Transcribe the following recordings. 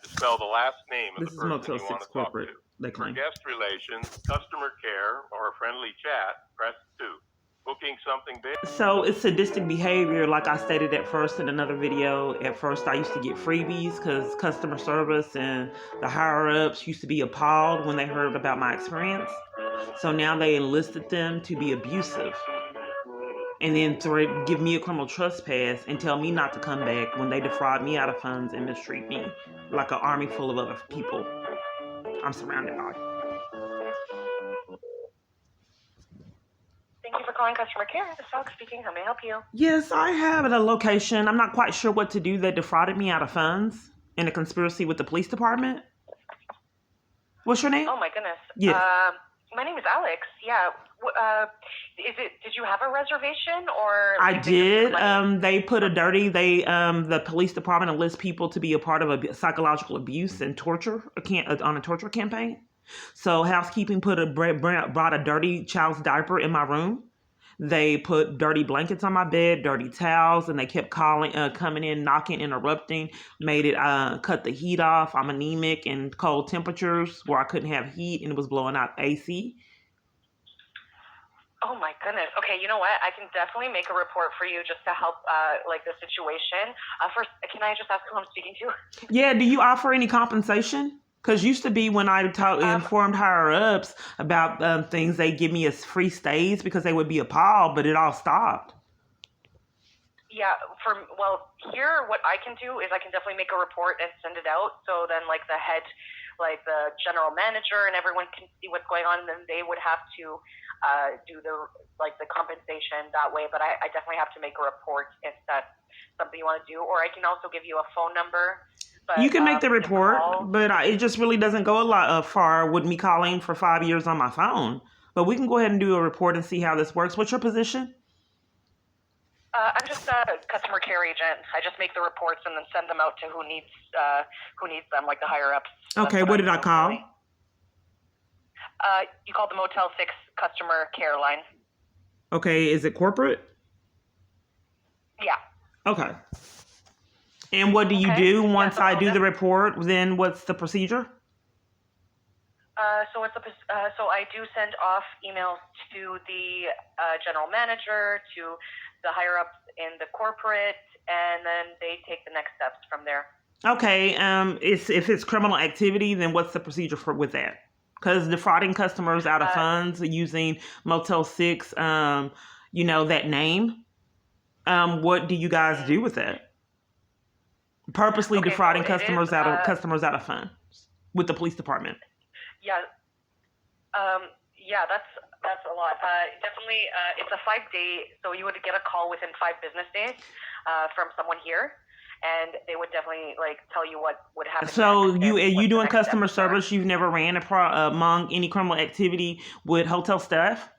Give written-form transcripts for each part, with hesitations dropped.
to spell the last name of This the is person Motel you want 6 to talk corporate, to. they For claim. guest relations, customer care, or a friendly chat, press 2. Booking something big. So it's sadistic behavior, like I stated at first in another video. At first, I used to get freebies because customer service and the higher-ups used to be appalled when they heard about my experience. So now they enlisted them to be abusive. And then to give me a criminal trespass and tell me not to come back when they defraud me out of funds and mistreat me like an army full of other people I'm surrounded by. Thank you for calling customer care. This is Alex speaking. How may I help you? Yes, I have a location. I'm not quite sure what to do. They defrauded me out of funds in a conspiracy with the police department. What's your name? Oh my goodness. Yes. My name is Alex. Yeah. Did you have a reservation or? I did. They put a dirty. The police department enlists people to be a part of a psychological abuse and torture on a torture campaign. So housekeeping brought a dirty child's diaper in my room. They put dirty blankets on my bed, dirty towels, and they kept coming in, knocking, interrupting, made it cut the heat off. I'm anemic and cold temperatures where I couldn't have heat and it was blowing out AC. Oh my goodness. Okay, you know what? I can definitely make a report for you just to help the situation. First, can I just ask who I'm speaking to? Yeah, do you offer any compensation? Because used to be when I informed higher-ups about things, they give me a free stays because they would be appalled, but it all stopped. Yeah, here what I can do is I can definitely make a report and send it out. So then the head, the general manager and everyone can see what's going on, and then they would have to do the compensation that way. But I definitely have to make a report if that's something you want to do. Or I can also give you a phone number. But, you can make the report, but it just really doesn't go a lot far with me calling for 5 years on my phone. But we can go ahead and do a report and see how this works. What's your position? I'm just a customer care agent. I just make the reports and then send them out to who needs them, like the higher ups. Okay, what did I call? Really. You called the Motel 6 customer care line. Okay, is it corporate? Yeah. Okay. And what do you do once I do the report? Then what's the procedure? So I do send off emails to the general manager, to the higher ups in the corporate, and then they take the next steps from there. Okay. If it's criminal activity, then what's the procedure with that? Because defrauding customers out of funds using Motel 6, that name. What do you guys do with that? Purposely defrauding customers out of funds with the police department. Yeah. That's a lot. Definitely, it's a 5-day, so you would get a call within 5 business days from someone here, and they would definitely tell you what would happen. So you doing customer service? You've never ran among any criminal activity with hotel staff?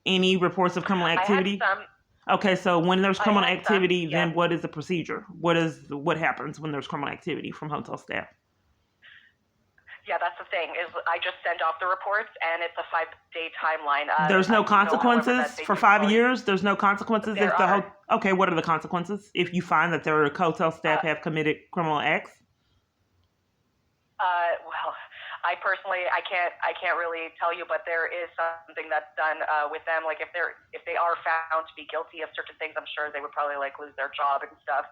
Any reports of criminal activity? I had some. Okay, so when there's criminal activity, then what is the procedure? What happens when there's criminal activity from hotel staff? Yeah, that's the thing, is I just send off the reports, and it's a 5-day timeline. There's no consequences for 5 years? There's no consequences? Okay, what are the consequences if you find that their hotel staff have committed criminal acts? Well, I personally, I can't really tell you, but there is something that's done with them. Like if they are found to be guilty of certain things, I'm sure they would probably lose their job and stuff.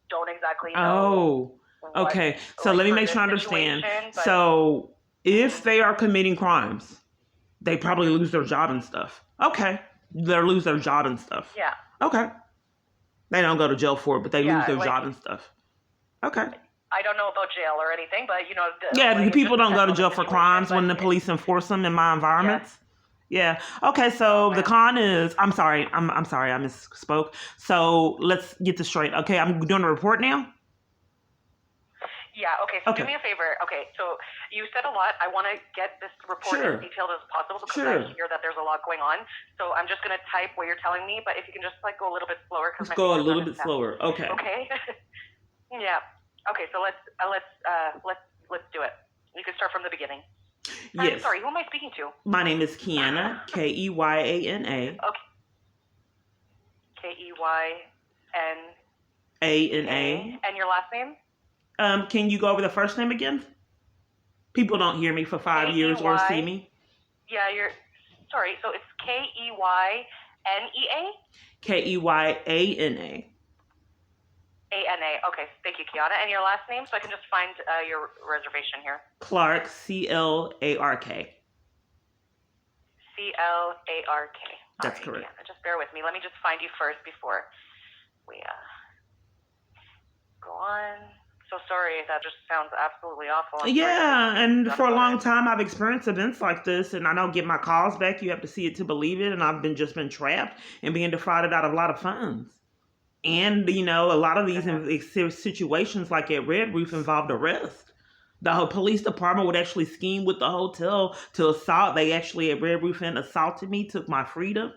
Don't exactly know. Oh, okay. So let me make sure I understand. So if they are committing crimes, they probably lose their job and stuff. Okay, they'll lose their job and stuff. Yeah. Okay. They don't go to jail for it, but they lose their job and stuff. Okay. I don't know about jail or anything, but the people don't go to jail for crimes when the police enforce them in my environments. Yeah. Okay. So the con is, I'm sorry. I misspoke. So let's get this straight. Okay. I'm doing a report now. Yeah. Okay. So do me a favor. Okay. So you said a lot. I want to get this report as detailed as possible because I hear that there's a lot going on. So I'm just going to type what you're telling me, but if you can just go a little bit slower. Let's go a little bit slower. Okay. Okay. Yeah. Okay, so let's do it. You can start from the beginning. Yes. I'm sorry, who am I speaking to? My name is Keyana, Keyana. Okay. Keyana. A. And your last name? Can you go over the first name again? People don't hear me for 5 years or see me. Yeah, sorry. So it's Keynea. Keyana. ANA. Okay, thank you, Kiana. And your last name, so I can just find your reservation here. Clark, CLARK. CLARK. That's correct. Kiana, just bear with me. Let me just find you first before we go on. So sorry, that just sounds absolutely awful. Yeah, and for a long time I've experienced events like this, and I don't get my calls back. You have to see it to believe it, and I've just been trapped and being defrauded out of a lot of funds. And, a lot of these situations like at Red Roof involved arrest. The whole police department would actually scheme with the hotel to assault. They actually at Red Roof Inn assaulted me, took my freedom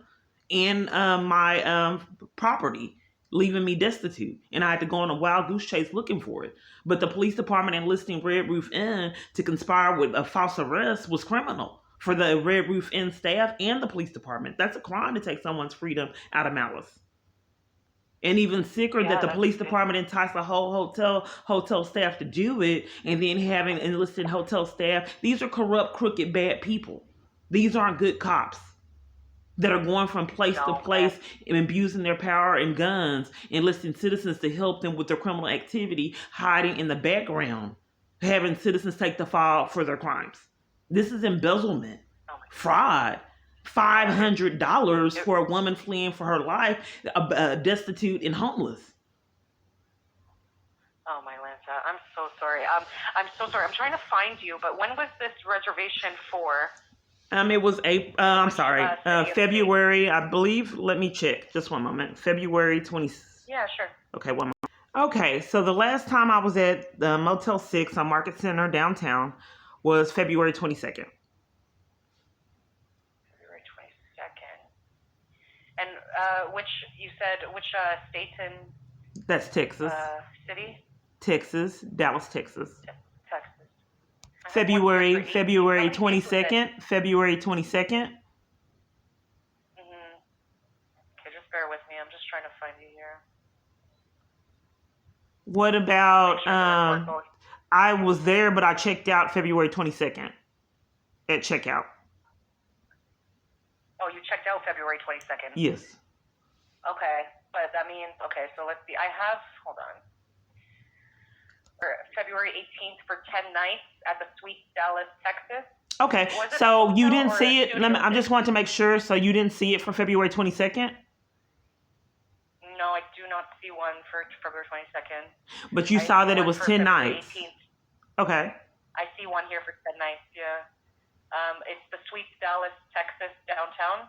and my property, leaving me destitute. And I had to go on a wild goose chase looking for it. But the police department enlisting Red Roof Inn to conspire with a false arrest was criminal for the Red Roof Inn staff and the police department. That's a crime to take someone's freedom out of malice. And even sicker that the police department enticed the whole hotel staff to do it, and then having enlisted hotel staff. These are corrupt, crooked, bad people. These aren't good cops that are going from place to place and abusing their power and guns, enlisting citizens to help them with their criminal activity, hiding in the background, having citizens take the fall for their crimes. This is embezzlement, fraud. $500 for a woman fleeing for her life, destitute and homeless. Oh my Lanza, I'm so sorry. I'm so sorry. I'm trying to find you, but when was this reservation for? It was February, I believe. Let me check. Just one moment. February 20. Yeah, sure. Okay, one moment. Okay, so the last time I was at the Motel 6 on Market Center downtown was February 22nd. And which state in? That's Texas. City? Texas, Dallas, Texas. Texas. February 22nd. February 22nd. Okay, just bear with me. I'm just trying to find you here. What about I was there, but I checked out February 22nd at checkout. Oh, you checked out February 22nd? Yes. Okay, but that means, so let's see. I have, hold on. For February 18th for 10 nights at the Suite Dallas, Texas. Okay, so you didn't see it. I just want to make sure. So you didn't see it for February 22nd? No, I do not see one for February 22nd. But you saw that it was 10 nights. 18th. Okay. I see one here for 10 nights, yeah. It's the Suite Dallas, Texas, downtown.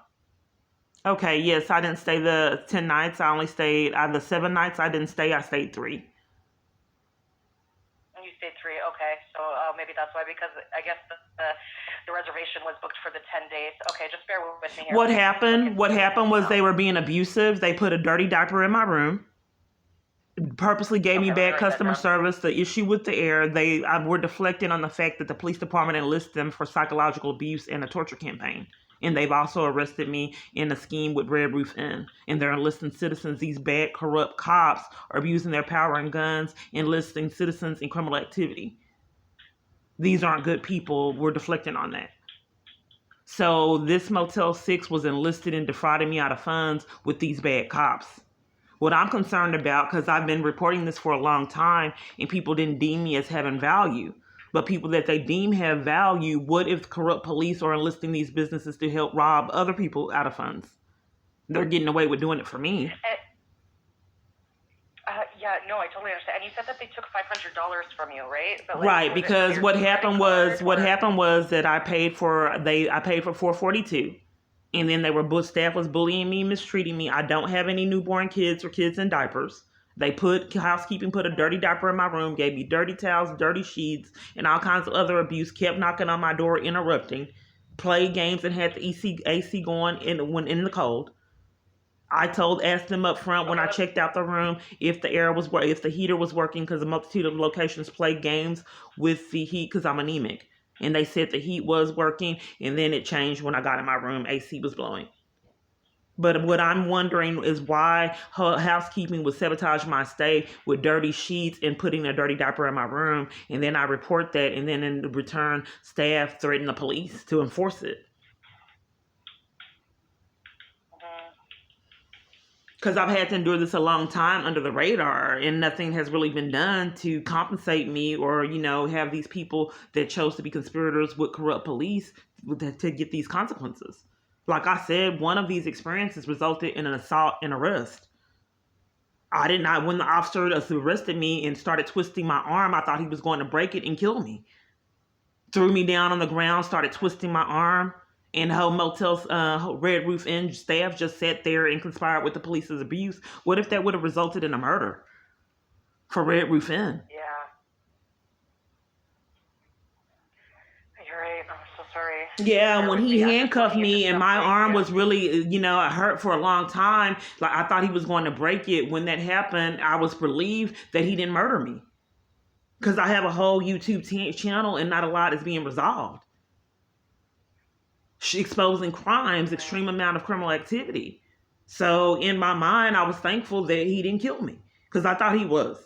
Okay, yes, I didn't stay the 10 nights. I only stayed, out of the 7 nights I didn't stay, I stayed 3. You stayed 3, okay. So maybe that's why, because I guess the reservation was booked for the 10 days. Okay, just bear with me here. What happened was they were being abusive. They put a dirty diaper in my room. Purposely gave me bad customer service. The issue with the air, they were deflecting on the fact that the police department enlisted them for psychological abuse and a torture campaign. And they've also arrested me in a scheme with Red Roof Inn. And they're enlisting citizens. These bad, corrupt cops are abusing their power and guns, enlisting citizens in criminal activity. These aren't good people. We're deflecting on that. So this Motel 6 was enlisted and defrauding me out of funds with these bad cops. What I'm concerned about, because I've been reporting this for a long time and people didn't deem me as having value, but people that they deem have value, what if corrupt police are enlisting these businesses to help rob other people out of funds? They're getting away with doing it for me. Yeah, no, I totally understand. And you said that they took $500 from you, right? But right, because what happened was that I paid for $442. And then staff was bullying me, mistreating me. I don't have any newborn kids or kids in diapers. Housekeeping put a dirty diaper in my room, gave me dirty towels, dirty sheets, and all kinds of other abuse, kept knocking on my door, interrupting, played games and had the AC going when in the cold. I asked them up front when I checked out the room if the heater was working, because a multitude of locations play games with the heat because I'm anemic. And they said the heat was working, and then it changed when I got in my room. AC was blowing. But what I'm wondering is why housekeeping would sabotage my stay with dirty sheets and putting a dirty diaper in my room, and then I report that, and then in return, staff threaten the police to enforce it. Because I've had to endure this a long time under the radar, and nothing has really been done to compensate me or, have these people that chose to be conspirators with corrupt police to get these consequences. Like I said, one of these experiences resulted in an assault and arrest. When the officer arrested me and started twisting my arm, I thought he was going to break it and kill me. Threw me down on the ground, started twisting my arm. And the whole Motel's Red Roof Inn staff just sat there and conspired with the police's abuse. What if that would have resulted in a murder for Red Roof Inn? Yeah. You're right. I'm so sorry. Yeah, when he handcuffed me and my arm was really, hurt for a long time, like I thought he was going to break it. When that happened, I was relieved that he didn't murder me. Because I have a whole YouTube channel and not a lot is being resolved. Exposing crimes, extreme amount of criminal activity. So in my mind, I was thankful that he didn't kill me because I thought he was.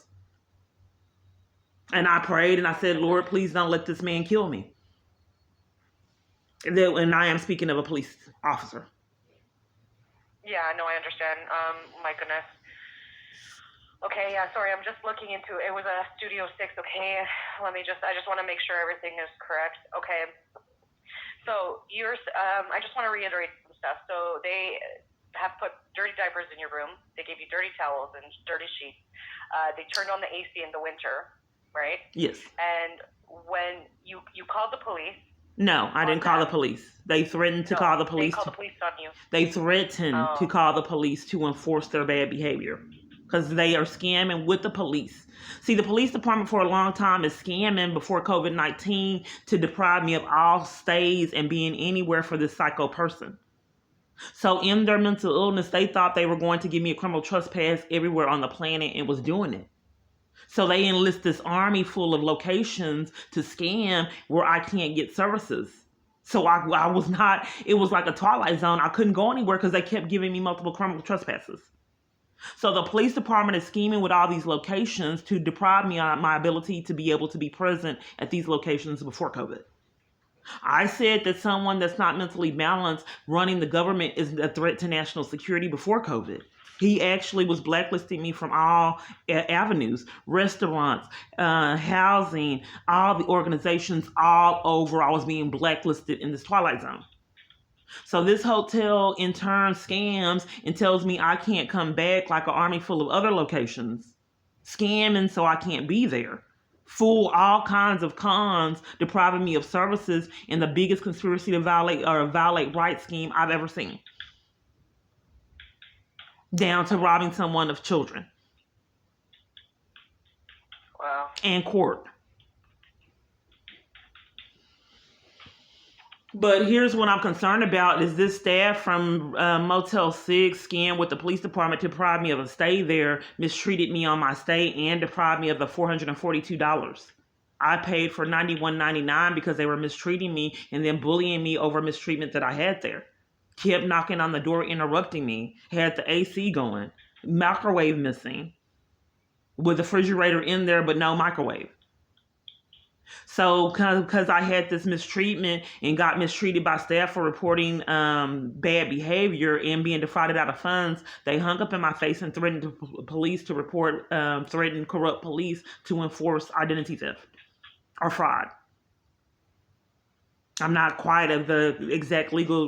And I prayed and I said, Lord, please don't let this man kill me. And I am speaking of a police officer. Yeah, no, I understand. My goodness. Okay, yeah, sorry, I'm just looking into it. Was a Studio 6, okay? I just want to make sure everything is correct. Okay. So I just want to reiterate some stuff. So they have put dirty diapers in your room. They gave you dirty towels and dirty sheets. They turned on the AC in the winter, right? Yes. And when you called the police. No, I didn't call the police. They threatened to call the police. They called the police on you. They threatened to call the police to enforce their bad behavior because they are scamming with the police. See, the police department for a long time is scamming before COVID-19 to deprive me of all stays and being anywhere for this psycho person. So in their mental illness, they thought they were going to give me a criminal trespass everywhere on the planet and was doing it. So they enlist this army full of locations to scam where I can't get services. So I was not, it was like a twilight zone. I couldn't go anywhere because they kept giving me multiple criminal trespasses. So the police department is scheming with all these locations to deprive me of my ability to be able to be present at these locations before COVID. I said that someone that's not mentally balanced running the government is a threat to national security before COVID. He actually was blacklisting me from all avenues, restaurants, housing, all the organizations all over. I was being blacklisted in this twilight zone. So this hotel in turn scams and tells me I can't come back like an army full of other locations. Scamming so I can't be there. Fool all kinds of cons, depriving me of services in the biggest conspiracy to violate rights scheme I've ever seen. Down to robbing someone of children. Wow. And court. But here's what I'm concerned about is this staff from Motel 6 scammed with the police department to deprive me of a stay there, mistreated me on my stay, and deprived me of the $442. I paid for $91.99 because they were mistreating me and then bullying me over mistreatment that I had there. Kept knocking on the door, interrupting me, had the AC going, microwave missing, with the refrigerator in there but no microwave. So because I had this mistreatment and got mistreated by staff for reporting bad behavior and being defrauded out of funds, they hung up in my face and threatened police to report, threatened corrupt police to enforce identity theft or fraud. I'm not quite of the exact legal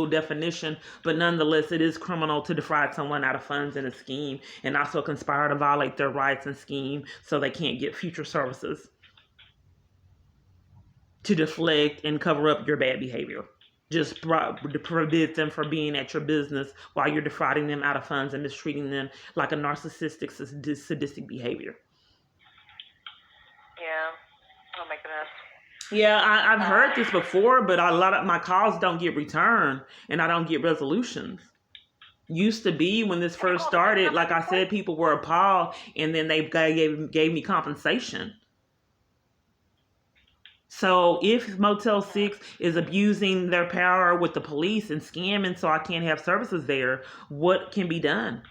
definition, but nonetheless, it is criminal to defraud someone out of funds in a scheme and also conspire to violate their rights and scheme so they can't get future services to deflect and cover up your bad behavior. Just prevent them from being at your business while you're defrauding them out of funds and mistreating them like a narcissistic, sadistic behavior. Yeah. Oh my goodness. Yeah, I've heard this before, but a lot of my calls don't get returned and I don't get resolutions. Used to be when this first started, like I said, people were appalled and then they gave me compensation. So if Motel 6 is abusing their power with the police and scamming so I can't have services there, what can be done?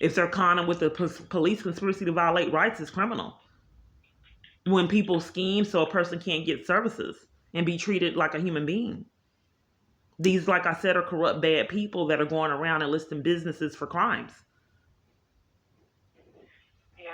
If they're conning with the police, conspiracy to violate rights is criminal. When people scheme so a person can't get services and be treated like a human being. These, like I said, are corrupt, bad people that are going around and listing businesses for crimes. Yeah.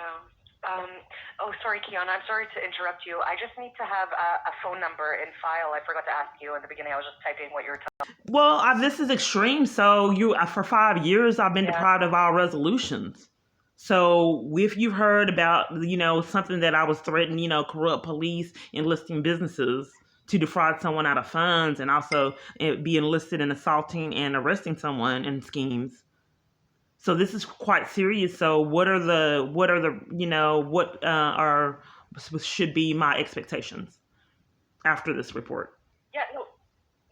Oh, sorry, Kiana. I'm sorry to interrupt you. I just need to have a phone number in file. I forgot to ask you in the beginning. I was just typing what you were talking. Well, this is extreme. So for 5 years, I've been deprived of all resolutions. So if you've heard about, something that I was threatening, corrupt police enlisting businesses to defraud someone out of funds and also be enlisted in assaulting and arresting someone in schemes. So this is quite serious. So what should be my expectations after this report? Yeah,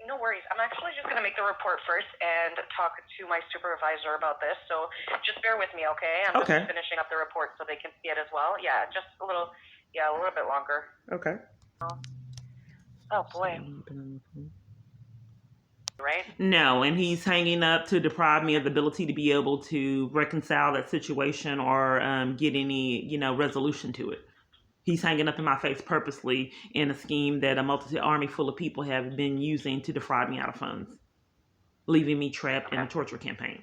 no worries. I'm actually just going to make the report first and talk to my supervisor about this. So just bear with me, okay? I'm just finishing up the report so they can see it as well. Yeah, just a little bit longer. Okay. Oh boy. Right? No, and he's hanging up to deprive me of the ability to be able to reconcile that situation or get any, resolution to it. He's hanging up in my face purposely in a scheme that a multi-army full of people have been using to defraud me out of funds, leaving me trapped in a torture campaign.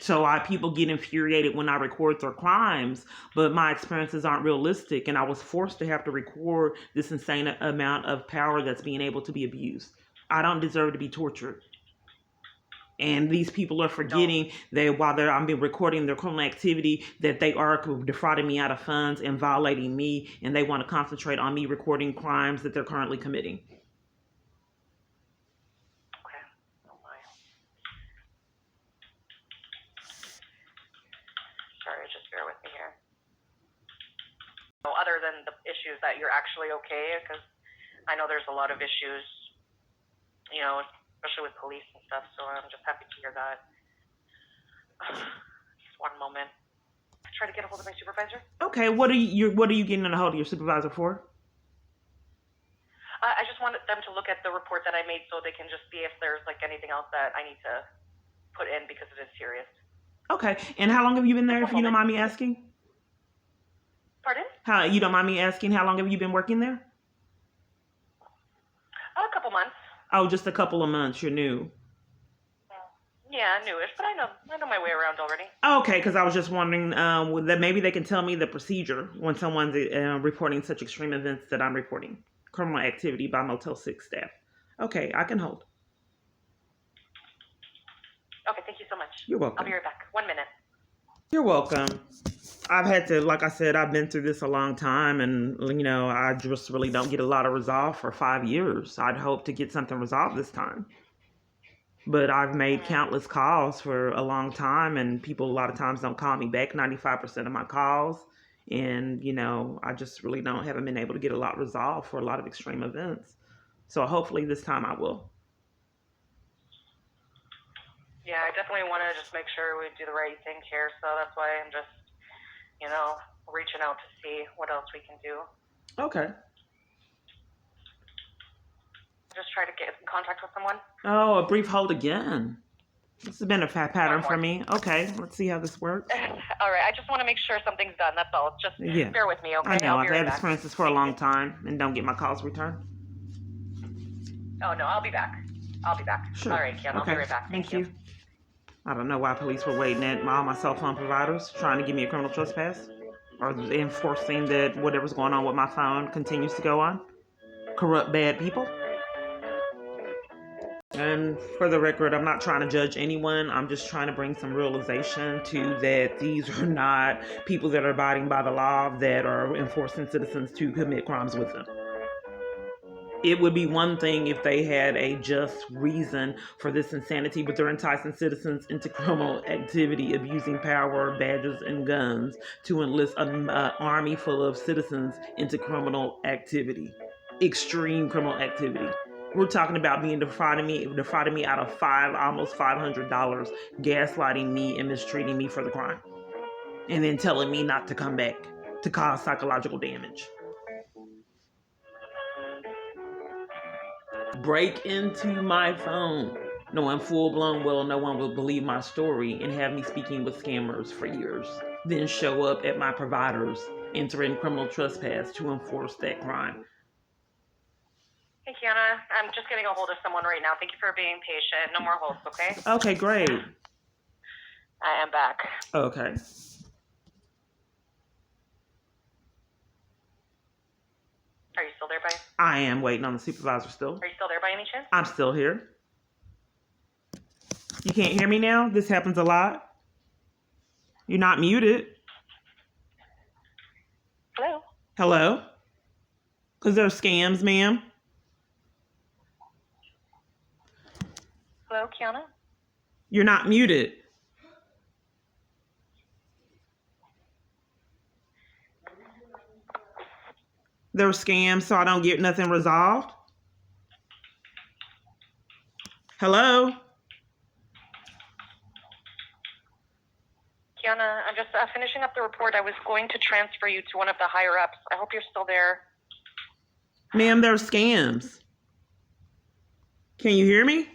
So people get infuriated when I record their crimes, but my experiences aren't realistic, and I was forced to have to record this insane amount of power that's being able to be abused. I don't deserve to be tortured. And these people are forgetting that while I'm been recording their criminal activity, that they are defrauding me out of funds and violating me, and they want to concentrate on me recording crimes that they're currently committing. Bear with me here. So other than the issues that you're actually okay, because I know there's a lot of issues, especially with police and stuff, so I'm just happy to hear that. Just one moment. Try to get a hold of my supervisor. Okay, what are you getting a hold of your supervisor for? I just wanted them to look at the report that I made so they can just see if there's anything else that I need to put in because it is serious. Okay, and how long have you been there, if you don't mind me asking? Pardon? You don't mind me asking, how long have you been working there? A couple months. Oh, just a couple of months. You're new. Yeah, newish, but I know my way around already. Okay, because I was just wondering that maybe they can tell me the procedure when someone's reporting such extreme events that I'm reporting. Criminal activity by Motel 6 staff. Okay, I can hold. Okay, thank you so much. You're welcome. I'll be right back. 1 minute. You're welcome. I've had to, like I said, I've been through this a long time, and, I just really don't get a lot of resolve for 5 years. I'd hope to get something resolved this time. But I've made countless calls for a long time, and people a lot of times don't call me back 95% of my calls. And, I just really haven't been able to get a lot resolved for a lot of extreme events. So hopefully this time I will. Yeah, I definitely want to just make sure we do the right thing here. So that's why I'm just, reaching out to see what else we can do. Okay. Just try to get in contact with someone. Oh, a brief hold again. This has been a pattern for me. Okay, let's see how this works. All right, I just want to make sure something's done. That's all. Just bear with me, okay? I know. I've had experiences for a long time and don't get my calls returned. Oh, no, I'll be back. Sure. All right, Kiana, I'll be right back. Thank you. I don't know why police were waiting at all my cell phone providers trying to give me a criminal trespass or enforcing that whatever's going on with my phone continues to go on. Corrupt, bad people. And for the record, I'm not trying to judge anyone. I'm just trying to bring some realization to that these are not people that are abiding by the law that are enforcing citizens to commit crimes with them. It would be one thing if they had a just reason for this insanity, but they're enticing citizens into criminal activity, abusing power, badges, and guns to enlist an army full of citizens into criminal activity. Extreme criminal activity. We're talking about defrauding me out of almost $500, gaslighting me and mistreating me for the crime. And then telling me not to come back to cause psychological damage. break into my phone, knowing full blown well no one will believe my story, and have me speaking with scammers for years. Then show up at my providers, entering criminal trespass to enforce that crime. Hey, Kiana, I'm just getting a hold of someone right now. Thank you for being patient. No more holds, okay? Okay, great. I am back. Okay. Are you still there by? I am waiting on the supervisor still. Are you still there by any chance? I'm still here. You can't hear me now? This happens a lot. You're not muted. Hello? Hello? Because they're scams, ma'am. Hello, Kiana? You're not muted. They're scams, so I don't get nothing resolved. Hello? Kiana, I'm just finishing up the report. I was going to transfer you to one of the higher ups. I hope you're still there. Ma'am, they're scams. Can you hear me?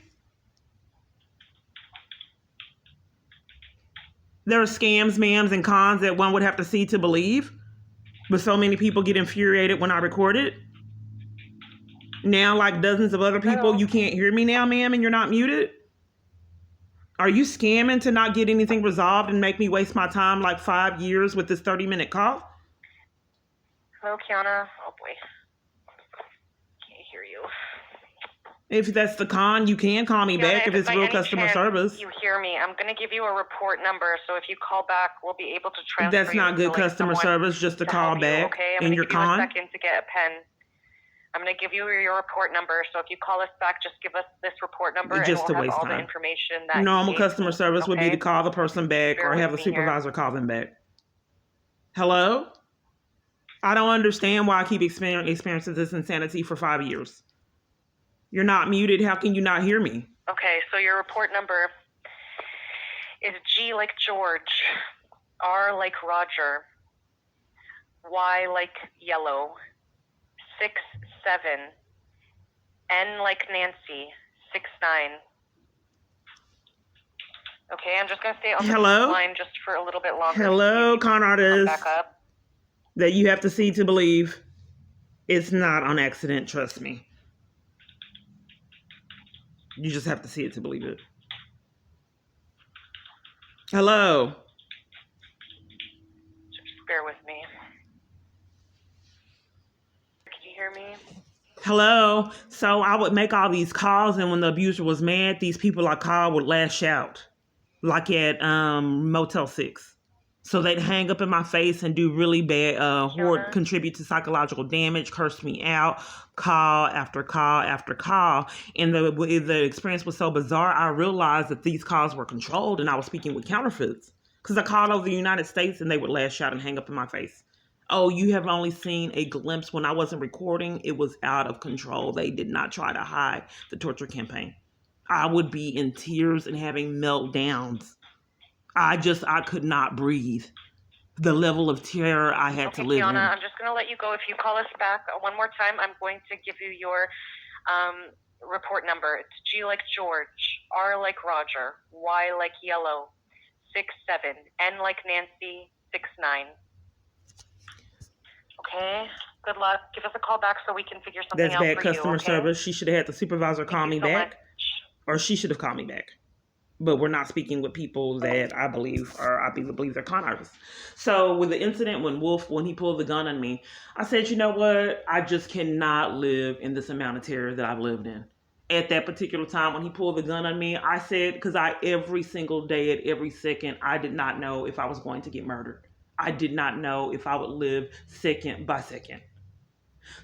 There are scams, ma'ams, and cons that one would have to see to believe. But so many people get infuriated when I record it. Now, like dozens of other people, Hello? you can't hear me now, ma'am, and you're not muted? Are you scamming to not get anything resolved and make me waste my time like 5 years with this 30-minute call? Hello, Kiana. Oh, boy. Can't hear you. If that's the con, you can call me Kiana, back if it's by real any customer chance service. You hear me. I'm going to give you a report number, so if you call back, we'll be able to transfer That's not you good to, like, customer someone service just to to call help you, back okay? I'm in going to your give you a con. second to get a pen. I'm going to give you your report number, so if you call us back, just give us this report number, and Just to we'll have waste all the time. information that Normal you gave customer me, service would be to okay? call the person back Bear or have with the me here. supervisor call them back. Hello? I don't understand why I keep experiencing this insanity for 5 years. You're not muted. How can you not hear me? Okay, so your report number is G like George, R like Roger, Y like yellow, 67, N like Nancy, 69. Okay, I'm just going to stay on Hello? the line just for a little bit longer. Hello, con Come artist. back up. That you have to see to believe. It's not on accident, trust me. You just have to see it to believe it. Hello? Just bear with me. Can you hear me? Hello? So I would make all these calls, and when the abuser was mad, these people I called would lash out. Like at Motel 6. So they'd hang up in my face and do really bad, contribute to psychological damage, curse me out, call after call after call. And the experience was so bizarre, I realized that these calls were controlled and I was speaking with counterfeits. Because I called over the United States and they would lash out and hang up in my face. Oh, you have only seen a glimpse. When I wasn't recording, it was out of control. They did not try to hide the torture campaign. I would be in tears and having meltdowns. I could not breathe. The level of terror I had to live Kiana, in. I'm just going to let you go. If you call us back one more time, I'm going to give you your report number. It's G like George, R like Roger, Y like yellow, 67, N like Nancy, 69. Okay? Good luck. Give us a call back so we can figure something That's out bad for you, customer okay? service. She should have had the supervisor call me Thank you so back. much. Or she should have called me back. But we're not speaking with people that I believe they're con artists. So with the incident when he pulled the gun on me, I said, you know what? I just cannot live in this amount of terror that I've lived in. At that particular time when he pulled the gun on me, I said, because every single day at every second, I did not know if I was going to get murdered. I did not know if I would live second by second.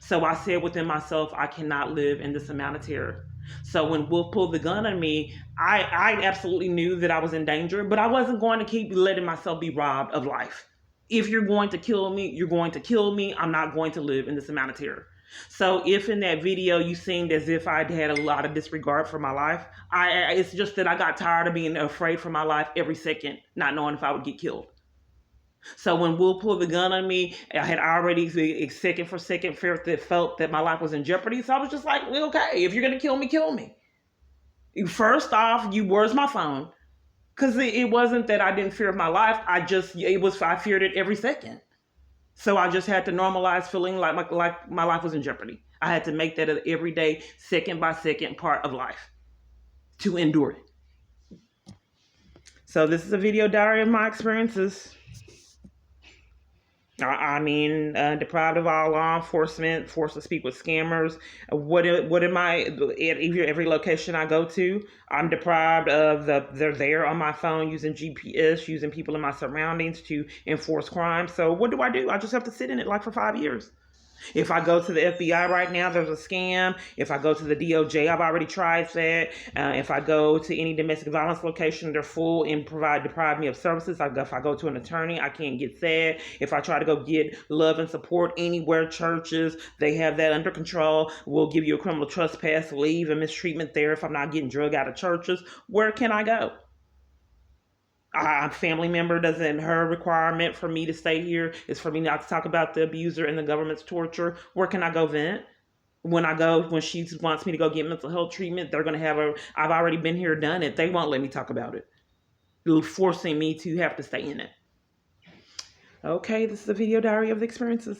So I said within myself, I cannot live in this amount of terror. So when Wolf pulled the gun on me, I absolutely knew that I was in danger, but I wasn't going to keep letting myself be robbed of life. If you're going to kill me, you're going to kill me. I'm not going to live in this amount of terror. So if in that video you seemed as if I'd had a lot of disregard for my life, it's just that I got tired of being afraid for my life every second, not knowing if I would get killed. So when Will pulled the gun on me, I had already second for second felt that my life was in jeopardy. So I was just like, well, okay, if you're gonna kill me, kill me. First off, where's my phone? Because it wasn't that I didn't fear my life. I feared it every second. So I just had to normalize feeling like my life was in jeopardy. I had to make that an everyday, second by second part of life to endure it. So this is a video diary of my experiences. Deprived of all law enforcement, forced to speak with scammers. What am I at every location I go to? I'm deprived of they're there on my phone using GPS, using people in my surroundings to enforce crime. So what do? I just have to sit in it like for 5 years. If I go to the FBI right now, there's a scam. If I go to the DOJ, I've already tried that. If I go to any domestic violence location, they're full and deprive me of services. If I go to an attorney, I can't get that. If I try to go get love and support anywhere, churches, they have that under control. We'll give you a criminal trespass, leave, and mistreatment there if I'm not getting drug out of churches. Where can I go? A family member her requirement for me to stay here is for me not to talk about the abuser and the government's torture. Where can I go vent? When she wants me to go get mental health treatment, they're going to I've already been here, done it. They won't let me talk about it, forcing me to have to stay in it. Okay, this is a video diary of the experiences.